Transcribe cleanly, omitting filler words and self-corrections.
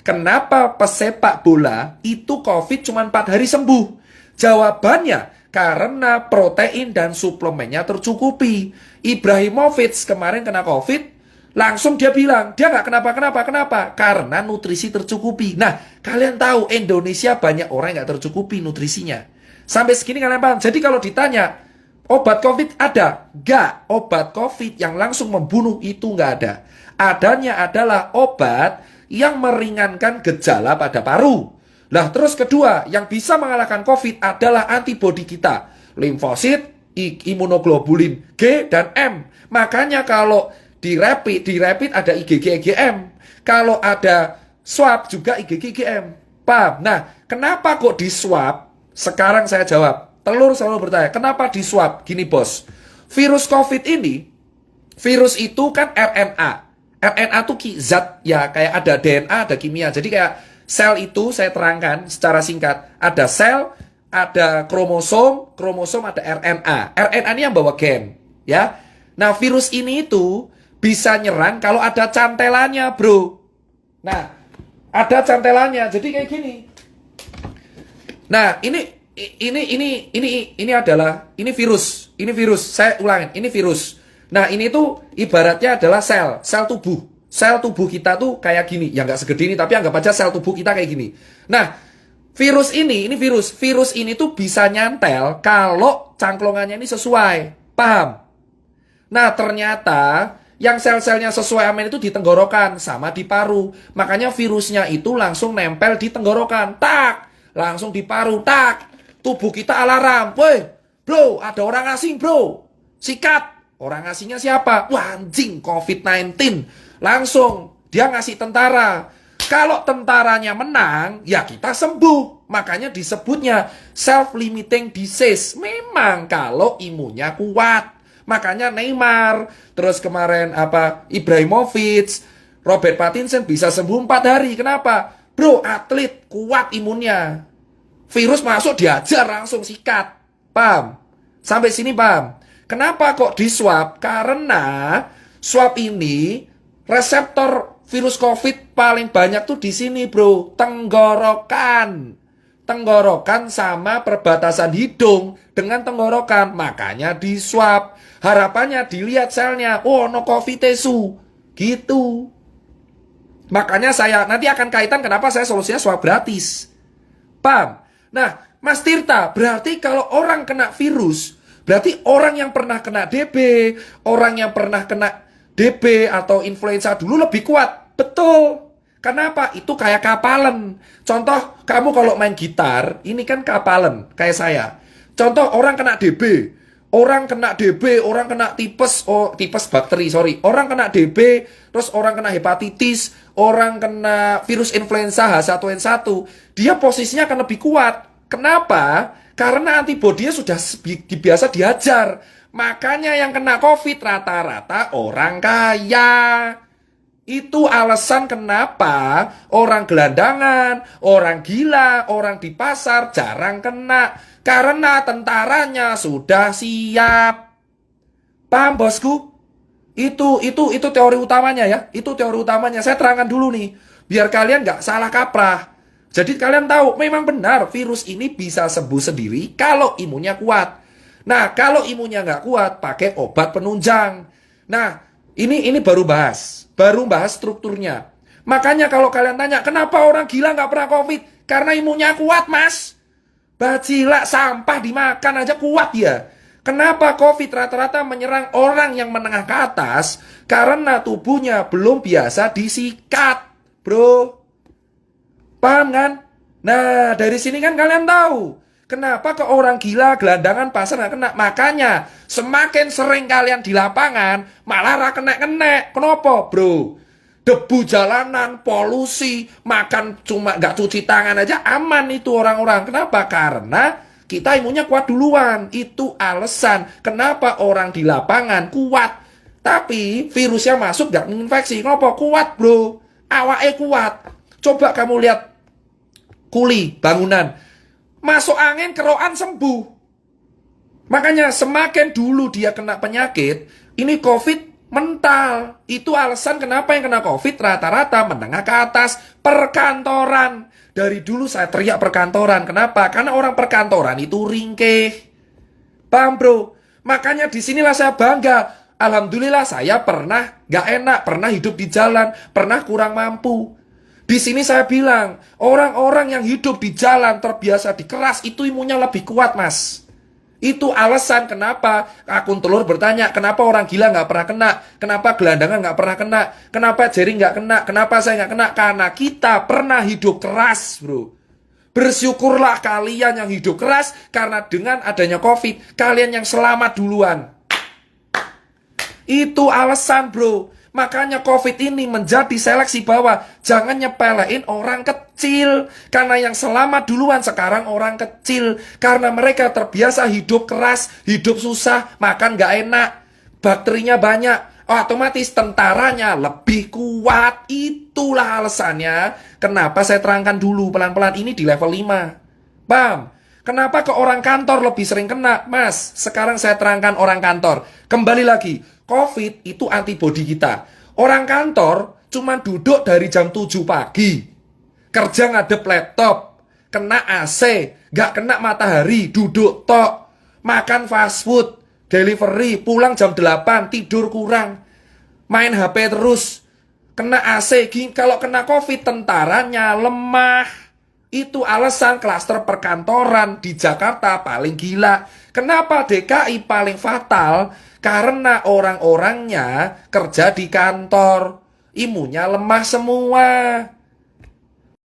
Kenapa pesepak bola itu COVID cuma 4 hari sembuh? Jawabannya karena protein dan suplemennya tercukupi. Ibrahimovic kemarin kena COVID, langsung dia bilang, dia nggak kenapa? Karena nutrisi tercukupi. Nah, kalian tahu Indonesia banyak orang yang nggak tercukupi nutrisinya. Sampai segini kalian paham? Jadi kalau ditanya, obat COVID ada? Nggak. Obat COVID yang langsung membunuh itu nggak ada. Adanya adalah obat yang meringankan gejala pada paru. Nah, terus kedua, yang bisa mengalahkan COVID adalah antibodi kita. Limfosit, imunoglobulin G dan M. Makanya kalau di rapid ada IgG IgM. Kalau ada swab juga IgG IgM. Paham? Nah, kenapa kok di swab? Sekarang saya jawab. Telur selalu bertanya, kenapa di swab? Gini bos, virus COVID ini, virus itu kan RNA. RNA itu zat ya, kayak ada DNA, ada kimia. Jadi kayak sel itu saya terangkan secara singkat. Ada sel, ada kromosom, ada RNA. RNA ini yang bawa gen, ya. Nah, virus ini itu bisa nyerang kalau ada cantelannya, bro. Nah, ada cantelannya. Jadi kayak gini. Nah, ini adalah virus. Ini virus. Saya ulangin, ini virus. Nah, ini tuh ibaratnya adalah sel tubuh. Sel tubuh kita tuh kayak gini. Ya nggak segede ini, tapi anggap aja sel tubuh kita kayak gini. Nah, virus ini virus. Virus ini tuh bisa nyantel kalau cangklongannya ini sesuai. Paham? Nah, ternyata yang sel-selnya sesuai amin itu di tenggorokan sama di paru. Makanya virusnya itu langsung nempel di tenggorokan. Tak! Langsung di paru. Tak! Tubuh kita alarm. Woi, bro, ada orang asing, bro. Sikat! Orang asingnya siapa? Wah, anjing, COVID-19. Langsung, dia ngasih tentara. Kalau tentaranya menang, ya kita sembuh. Makanya disebutnya self-limiting disease. Memang kalau imunnya kuat. Makanya Neymar, terus kemarin Ibrahimovic, Robert Pattinson bisa sembuh 4 hari. Kenapa? Bro, atlet kuat imunnya. Virus masuk diajar langsung sikat. Paham? Sampai sini paham? Kenapa kok di swab? Karena swab ini reseptor virus COVID paling banyak tuh di sini, bro. Tenggorokan. Tenggorokan sama perbatasan hidung dengan tenggorokan. Makanya di swab. Harapannya dilihat selnya. Oh, no COVID tesu. Gitu. Makanya saya nanti akan kaitan kenapa saya solusinya swab gratis. Paham? Nah, Mas Tirta, berarti kalau orang kena virus, berarti orang yang pernah kena DB, orang yang pernah kena DB atau influenza dulu lebih kuat. Betul. Kenapa? Itu kayak kapalan. Contoh, kamu kalau main gitar, ini kan kapalan, kayak saya. Contoh, orang kena DB, orang kena tipes, tipes bakteri, sorry. Orang kena DB, terus orang kena hepatitis, orang kena virus influenza H1N1, dia posisinya akan lebih kuat. Kenapa? Karena antibodinya sudah biasa diajar. Makanya yang kena COVID rata-rata orang kaya. Itu alasan kenapa orang gelandangan, orang gila, orang di pasar jarang kena. Karena tentaranya sudah siap. Paham bosku? Itu teori utamanya ya. Itu teori utamanya. Saya terangkan dulu nih. Biar kalian nggak salah kaprah. Jadi kalian tahu, memang benar virus ini bisa sembuh sendiri kalau imunnya kuat. Nah, kalau imunnya nggak kuat, pakai obat penunjang. Nah, ini baru bahas strukturnya. Makanya kalau kalian tanya, kenapa orang gila nggak pernah COVID? Karena imunnya kuat, mas. Bacila sampah dimakan aja kuat ya. Kenapa COVID rata-rata menyerang orang yang menengah ke atas? Karena tubuhnya belum biasa disikat, bro. Paham kan? Nah, dari sini kan kalian tahu kenapa ke orang gila, gelandangan, pasar nggak kena. Makanya semakin sering kalian di lapangan, malah kena. Kenapa, bro? Debu jalanan, polusi, makan cuma nggak cuci tangan aja aman itu orang-orang. Kenapa? Karena kita imunnya kuat duluan. Itu alasan kenapa orang di lapangan kuat. Tapi virusnya masuk nggak menginfeksi. Kenapa? Kuat, bro. Awake kuat. Coba kamu lihat kuli, bangunan. Masuk angin, kerokan sembuh. Makanya semakin dulu dia kena penyakit, ini COVID Mental. Itu alasan kenapa yang kena COVID rata-rata menengah ke atas. Perkantoran. Dari dulu saya teriak perkantoran. Kenapa? Karena orang perkantoran itu ringkih. Paham bro? Makanya disinilah saya bangga. Alhamdulillah saya pernah gak enak, pernah hidup di jalan, pernah kurang mampu. Di sini saya bilang, orang-orang yang hidup di jalan terbiasa dikeras itu imunnya lebih kuat mas. Itu alasan kenapa akun telur bertanya, kenapa orang gila gak pernah kena, kenapa gelandangan gak pernah kena, kenapa jering gak kena, kenapa saya gak kena. Karena kita pernah hidup keras bro. Bersyukurlah kalian yang hidup keras, karena dengan adanya COVID, kalian yang selamat duluan. Itu alasan bro. Makanya COVID ini menjadi seleksi bahwa jangan nyepelein orang kecil. Karena yang selamat duluan sekarang orang kecil. Karena mereka terbiasa hidup keras, hidup susah, makan gak enak, bakterinya banyak, otomatis tentaranya lebih kuat. Itulah alasannya kenapa saya terangkan dulu pelan-pelan ini di level 5. Paham? Kenapa ke orang kantor lebih sering kena? Mas, sekarang saya terangkan orang kantor. Kembali lagi, COVID itu antibodi kita. Orang kantor cuma duduk dari jam 7 pagi. Kerja ngadep laptop, kena AC, gak kena matahari, duduk tok. Makan fast food, delivery, pulang jam 8, tidur kurang. Main HP terus, kena AC. Kalau kena COVID, tentaranya lemah. Itu alasan klaster perkantoran di Jakarta paling gila. Kenapa DKI paling fatal? Karena orang-orangnya kerja di kantor. Imunnya lemah semua.